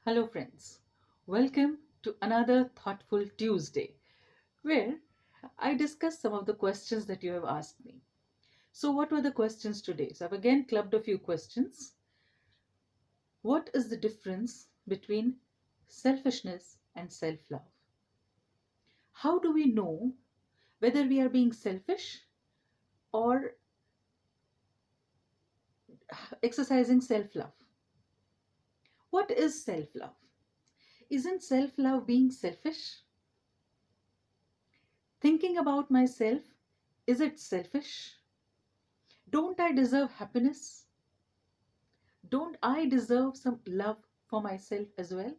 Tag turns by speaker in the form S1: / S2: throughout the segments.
S1: Hello, friends. Welcome to another Thoughtful Tuesday, where I discuss some of the questions that you have asked me. So, what were the questions today? So, I've again clubbed a few questions. What is the difference between selfishness and self love? How do we know whether we are being selfish or exercising self love? What is self love? Isn't self love being selfish? Thinking about myself, is it selfish? Don't I deserve happiness? Don't I deserve some love for myself as well?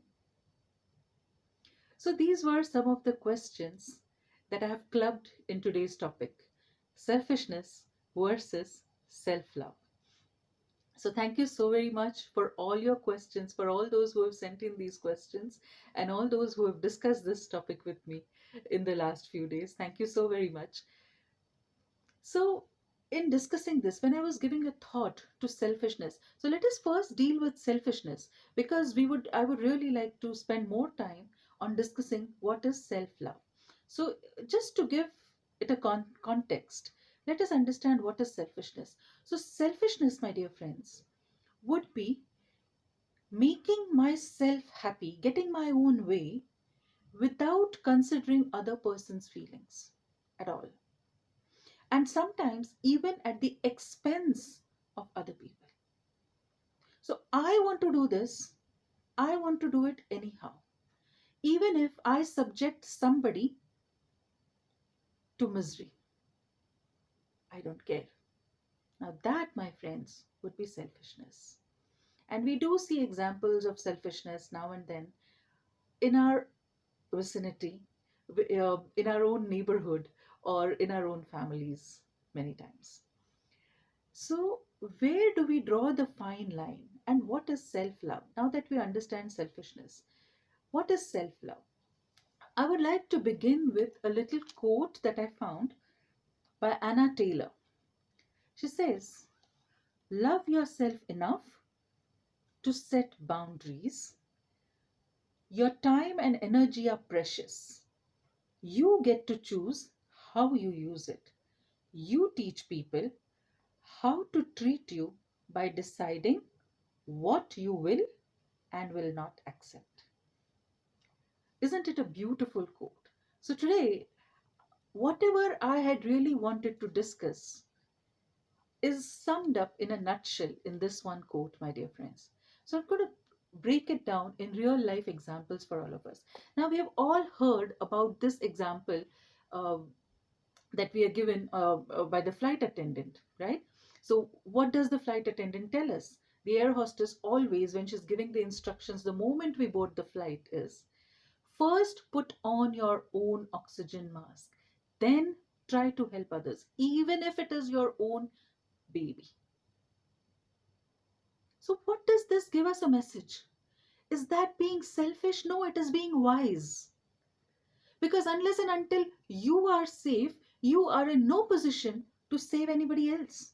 S1: So, these were some of the questions that I have clubbed in today's topic: selfishness versus self love. So, thank you so very much for all your questions, for all those who have sent in these questions, and all those who have discussed this topic with me in the last few days. Thank you so very much. So, in discussing this, when I was giving a thought to selfishness, so let us first deal with selfishness because I would really like to spend more time on discussing what is self-love. So, just to give it a context, let us understand what is selfishness. So, selfishness, my dear friends, would be making myself happy, getting my own way without considering other person's feelings at all, and sometimes even at the expense of other people. So I want to do this, I want to do it anyhow, even if I subject somebody to misery. I don't care. Now, that, my friends, would be selfishness. And we do see examples of selfishness now and then in our vicinity, in our own neighborhood, or in our own families, many times. So, where do we draw the fine line? And what is self love? Now that we understand selfishness, what is self love? I would like to begin with a little quote that I found by Anna Taylor. She says, "Love yourself enough to set boundaries. Your time and energy are precious. You get to choose how you use it. You teach people how to treat you by deciding what you will and will not accept." Isn't it a beautiful quote? So, today, whatever I had really wanted to discuss is summed up in a nutshell in this one quote, my dear friends. So, I'm going to break it down in real life examples for all of us. Now, we have all heard about this example uh, that we are given by the flight attendant, right? So, what does the flight attendant tell us? The air hostess always, when she's giving the instructions the moment we board the flight, is first put on your own oxygen mask, then try to help others, even if it is your own baby. So, what does this give us a message? Is that being selfish? No, it is being wise. Because unless and until you are safe, you are in no position to save anybody else.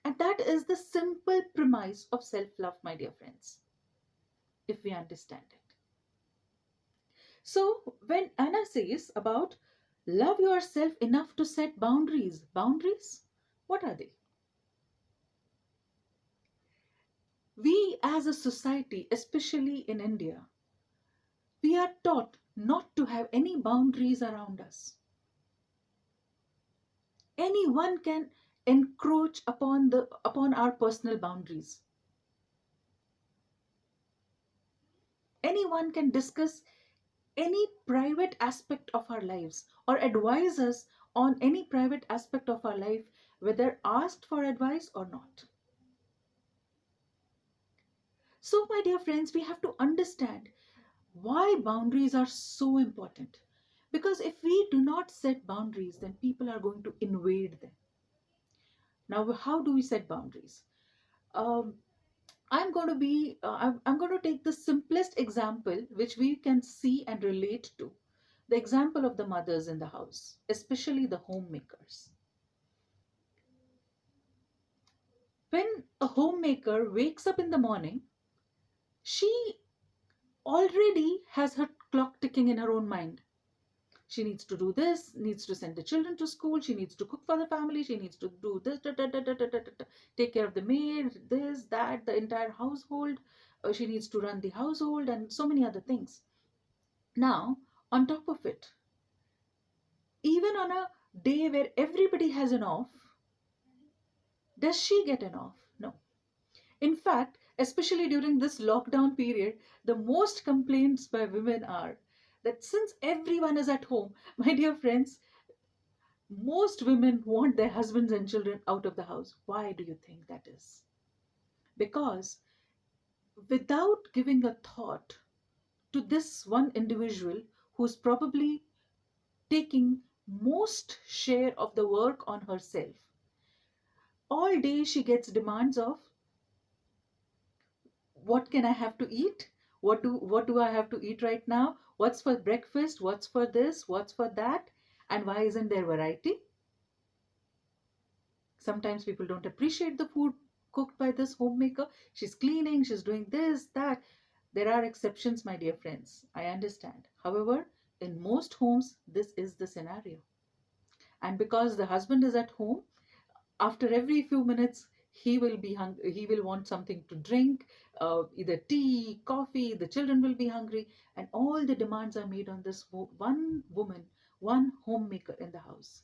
S1: And that is the simple premise of self love, my dear friends, if we understand it. So, when Anna says about love yourself enough to set boundaries, boundaries, what are they? We as a society, especially in India, we are taught not to have any boundaries around us. Anyone can encroach upon our personal boundaries. Anyone can discuss any private aspect of our lives or advise us on any private aspect of our life, whether asked for advice or not. So, my dear friends, we have to understand why boundaries are so important. Because if we do not set boundaries, then people are going to invade them. Now, how do we set boundaries? Um, I'm going to take the simplest example which we can see and relate to, the example of the mothers in the house, especially the homemakers. When a homemaker wakes up in the morning, she already has her clock ticking in her own mind. She needs to do this, needs to send the children to school, she needs to cook for the family, she needs to do this, take care of the maid, this, that, the entire household. She needs to run the household and so many other things. Now, on top of it, even on a day where everybody has an off, does she get an off? No. In fact, especially during this lockdown period, the most complaints by women are that since everyone is at home, my dear friends, most women want their husbands and children out of the house. Why do you think that is? Because without giving a thought to this one individual who's probably taking most share of the work on herself, all day she gets demands of what can I have to eat? What do I have to eat right now? What's for breakfast? What's for this? What's for that? And why isn't there variety? Sometimes people don't appreciate the food cooked by this homemaker. She's cleaning, she's doing this, that. There are exceptions, my dear friends. I understand. However, in most homes, this is the scenario. And because the husband is at home, after every few minutes, he will want something to drink, either tea, coffee. The children will be hungry, and all the demands are made on this one woman, one homemaker in the house.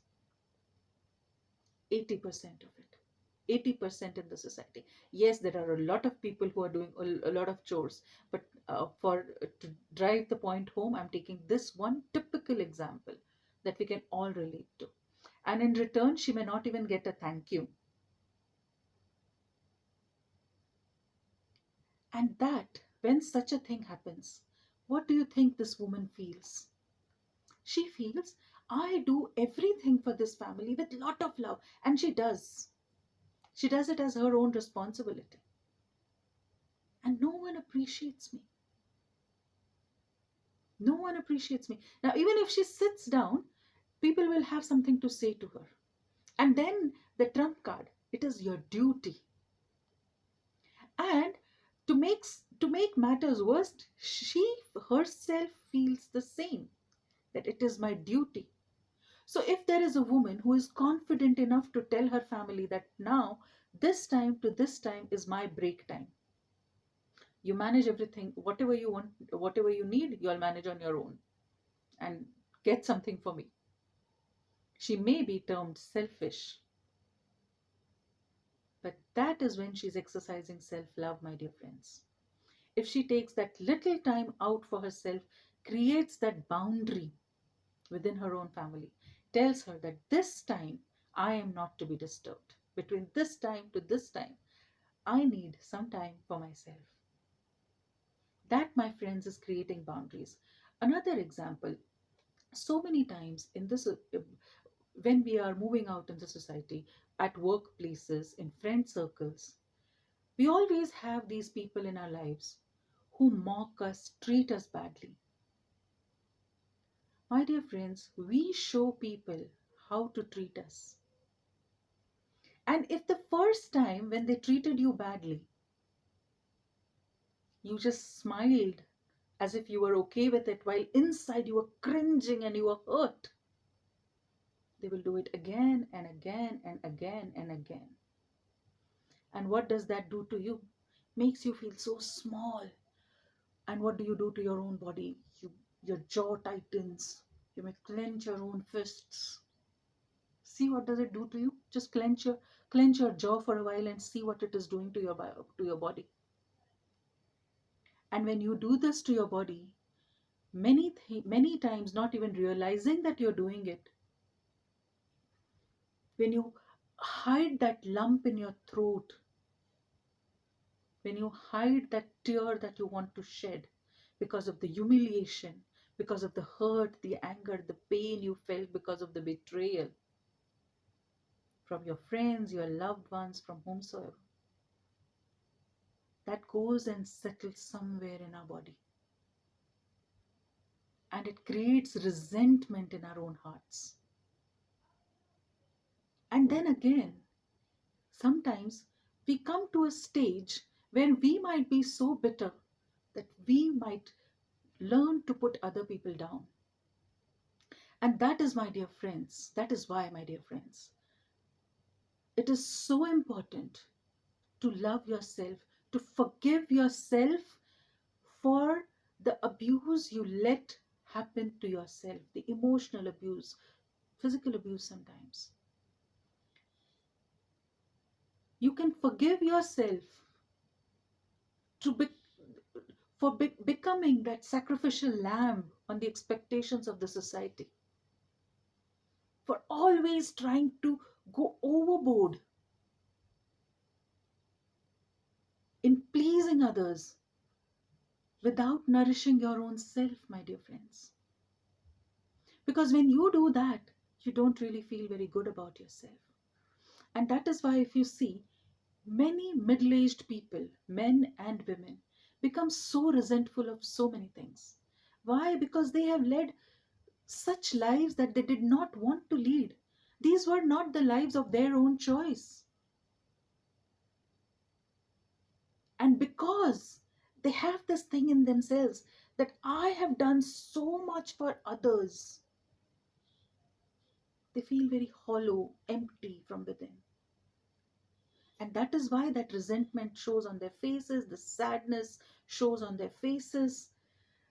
S1: 80% of it. 80% in the society. Yes, there are a lot of people who are doing a lot of chores, but for to drive the point home, I'm taking this one typical example that we can all relate to. And in return, she may not even get a thank you. And that, when such a thing happens, what do you think this woman feels? She feels, I do everything for this family with lot of love. And she does. She does it as her own responsibility. And no one appreciates me. No one appreciates me. Now, even if she sits down, people will have something to say to her. And then the trump card, it is your duty. And to make matters worse, she herself feels the same, that it is my duty. So if there is a woman who is confident enough to tell her family that now, this time to this time is my break time. You manage everything, whatever you want, whatever you need, you'll manage on your own and get something for me. She may be termed selfish, but that is when she's exercising self love, my dear friends. If she takes that little time out for herself, creates that boundary within her own family, tells her that this time I am not to be disturbed. Between this time to this time, I need some time for myself. That, my friends, is creating boundaries. Another example, so many times in this, when we are moving out in the society, at workplaces, in friend circles, we always have these people in our lives who mock us, treat us badly. My dear friends, we show people how to treat us. And if the first time when they treated you badly, you just smiled as if you were okay with it, while inside you were cringing and you were hurt, they will do it again and again and again and again. And what does that do to you? Makes you feel so small. And what do you do to your own body? Your jaw tightens. You may clench your own fists. See what does it do to you? Just clench your jaw for a while and see what it is doing to your body. And when you do this to your body, many times not even realizing that you're doing it, when you hide that lump in your throat, when you hide that tear that you want to shed because of the humiliation, because of the hurt, the anger, the pain you felt because of the betrayal from your friends, your loved ones, from whomsoever, that goes and settles somewhere in our body. And it creates resentment in our own hearts. And then again, sometimes we come to a stage where we might be so bitter that we might learn to put other people down. And that is, my dear friends, that is why, my dear friends, it is so important to love yourself, to forgive yourself for the abuse you let happen to yourself, the emotional abuse, physical abuse sometimes. You can forgive yourself to be, becoming that sacrificial lamb on the expectations of the society, for always trying to go overboard in pleasing others without nourishing your own self, my dear friends. Because when you do that, you don't really feel very good about yourself. And that is why, if you see, many middle aged people, men and women, become so resentful of so many things. Why? Because they have led such lives that they did not want to lead. These were not the lives of their own choice. And because they have this thing in themselves that I have done so much for others, they feel very hollow, empty from within. And that is why that resentment shows on their faces, the sadness shows on their faces.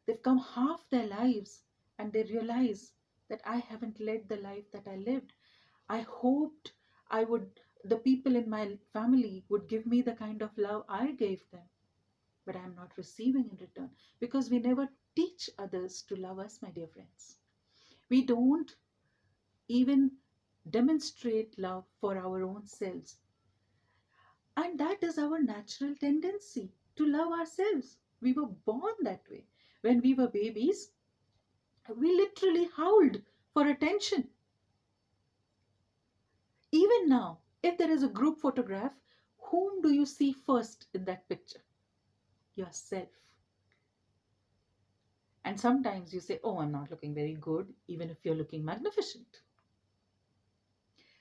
S1: They've come half their lives and they realize that I haven't led the life that I lived. I hoped I would, the people in my family would give me the kind of love I gave them, but I'm not receiving in return, because we never teach others to love us, my dear friends. We don't even demonstrate love for our own selves. And that is our natural tendency, to love ourselves. We were born that way. When we were babies, we literally howled for attention. Even now, if there is a group photograph, whom do you see first in that picture? Yourself. And sometimes you say, oh, I'm not looking very good, even if you're looking magnificent.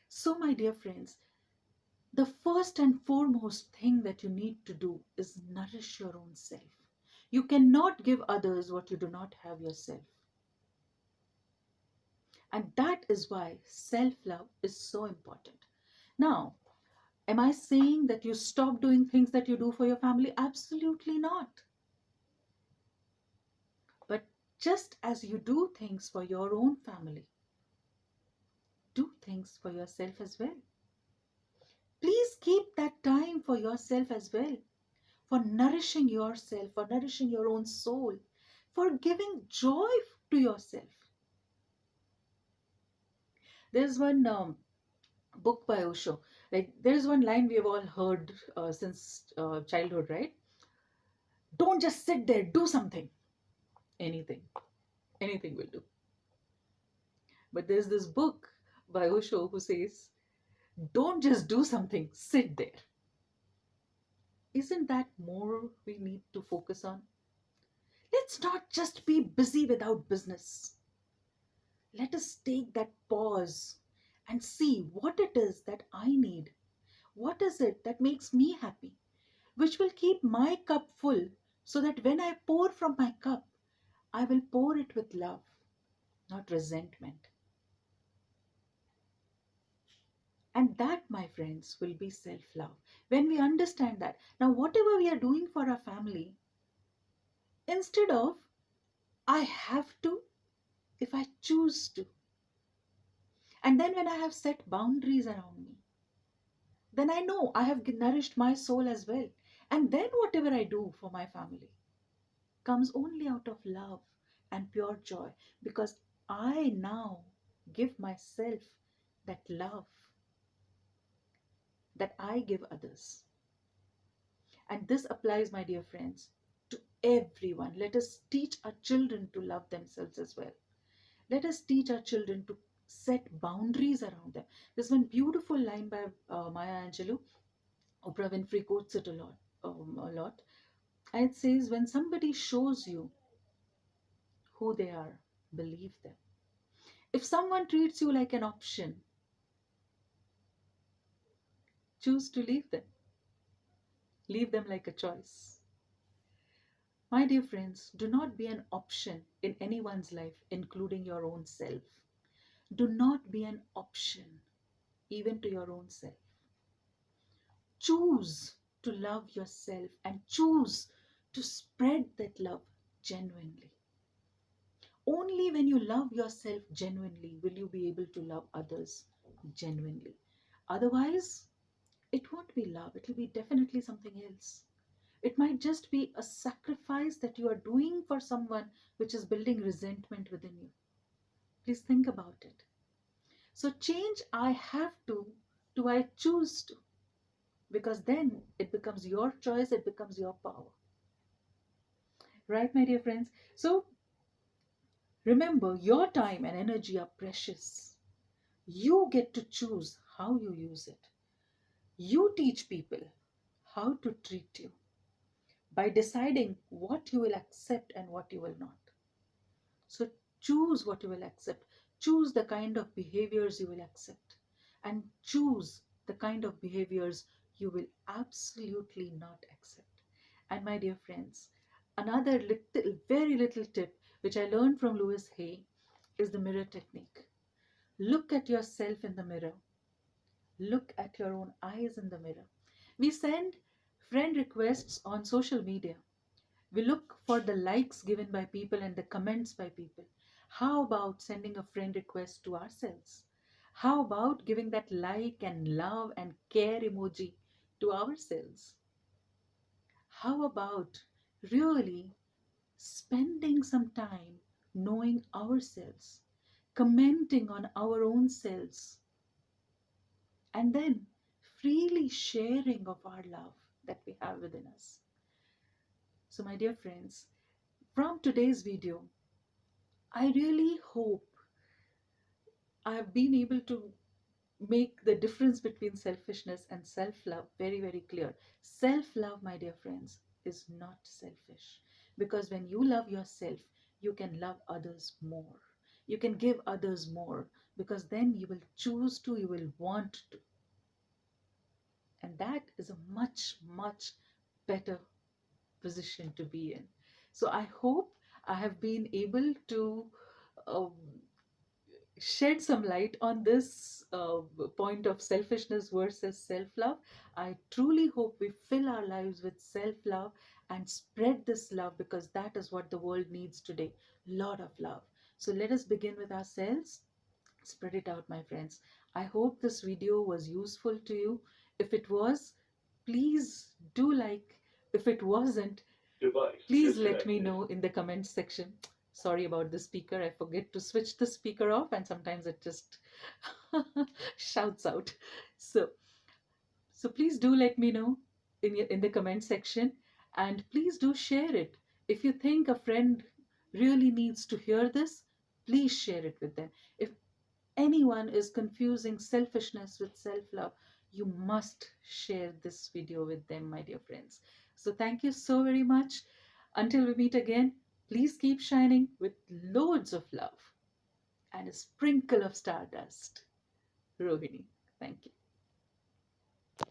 S1: So, my dear friends, the first and foremost thing that you need to do is nourish your own self. You cannot give others what you do not have yourself. And that is why self-love is so important. Now, am I saying that you stop doing things that you do for your family? Absolutely not. But just as you do things for your own family, do things for yourself as well. Please keep that time for yourself as well, for nourishing yourself, for nourishing your own soul, for giving joy to yourself. There's one book by Osho. Like, there's one line we have all heard since childhood, right? Don't just sit there, do something. Anything. Anything will do. But there's this book by Osho who says, don't just do something, sit there. Isn't that more we need to focus on? Let's not just be busy without business. Let us take that pause and see what it is that I need. What is it that makes me happy? Which will keep my cup full, so that when I pour from my cup, I will pour it with love, not resentment. And that, my friends, will be self-love. When we understand that, now whatever we are doing for our family, instead of I have to, if I choose to. And then when I have set boundaries around me, then I know I have nourished my soul as well. And then whatever I do for my family comes only out of love and pure joy, because I now give myself that love that I give others. And this applies, my dear friends, to everyone. Let us teach our children to love themselves as well. Let us teach our children to set boundaries around them. There's one beautiful line by Maya Angelou. Oprah Winfrey quotes it a lot. And it says, when somebody shows you who they are, believe them. If someone treats you like an option, choose to leave them. Leave them like a choice. My dear friends, do not be an option in anyone's life, including your own self. Do not be an option, even to your own self. Choose to love yourself and choose to spread that love genuinely. Only when you love yourself genuinely will you be able to love others genuinely. Otherwise, it won't be love, it will be definitely something else. It might just be a sacrifice that you are doing for someone which is building resentment within you. Please think about it. So, change I have to I choose to, because then it becomes your choice, it becomes your power. Right, my dear friends? So, remember, your time and energy are precious. You get to choose how you use it. You teach people how to treat you by deciding what you will accept and what you will not. So choose what you will accept. Choose the kind of behaviors you will accept. And choose the kind of behaviors you will absolutely not accept. And my dear friends, another little, very little tip which I learned from Louis Hay is the mirror technique. Look at yourself in the mirror. Look at your own eyes in the mirror. We send friend requests on social media. We look for the likes given by people and the comments by people. How about sending a friend request to ourselves? How about giving that like and love and care emoji to ourselves? How about really spending some time knowing ourselves, commenting on our own selves, and then freely sharing of our love that we have within us? So, my dear friends, from today's video, I really hope I have been able to make the difference between selfishness and self love very, very clear. Self love, my dear friends, is not selfish, because when you love yourself, you can love others more. You can give others more, because then you will choose to, you will want to. And that is a much, much better position to be in. So I hope I have been able to um, shed some light on this point of selfishness versus self love. I truly hope we fill our lives with self love and spread this love, because that is what the world needs today. Lot of love. So let us begin with ourselves. Spread it out, my friends. I hope this video was useful to you. If it was, please do like. If it wasn't, please let me know in the comments section. Sorry about the speaker. I forget to switch the speaker off and sometimes it just shouts out. So, so please do let me know in the comment section, and please do share it. If you think a friend really needs to hear this, please share it with them. If anyone is confusing selfishness with self love, you must share this video with them, my dear friends. So, thank you so very much. Until we meet again, please keep shining with loads of love and a sprinkle of stardust. Rohini, thank you.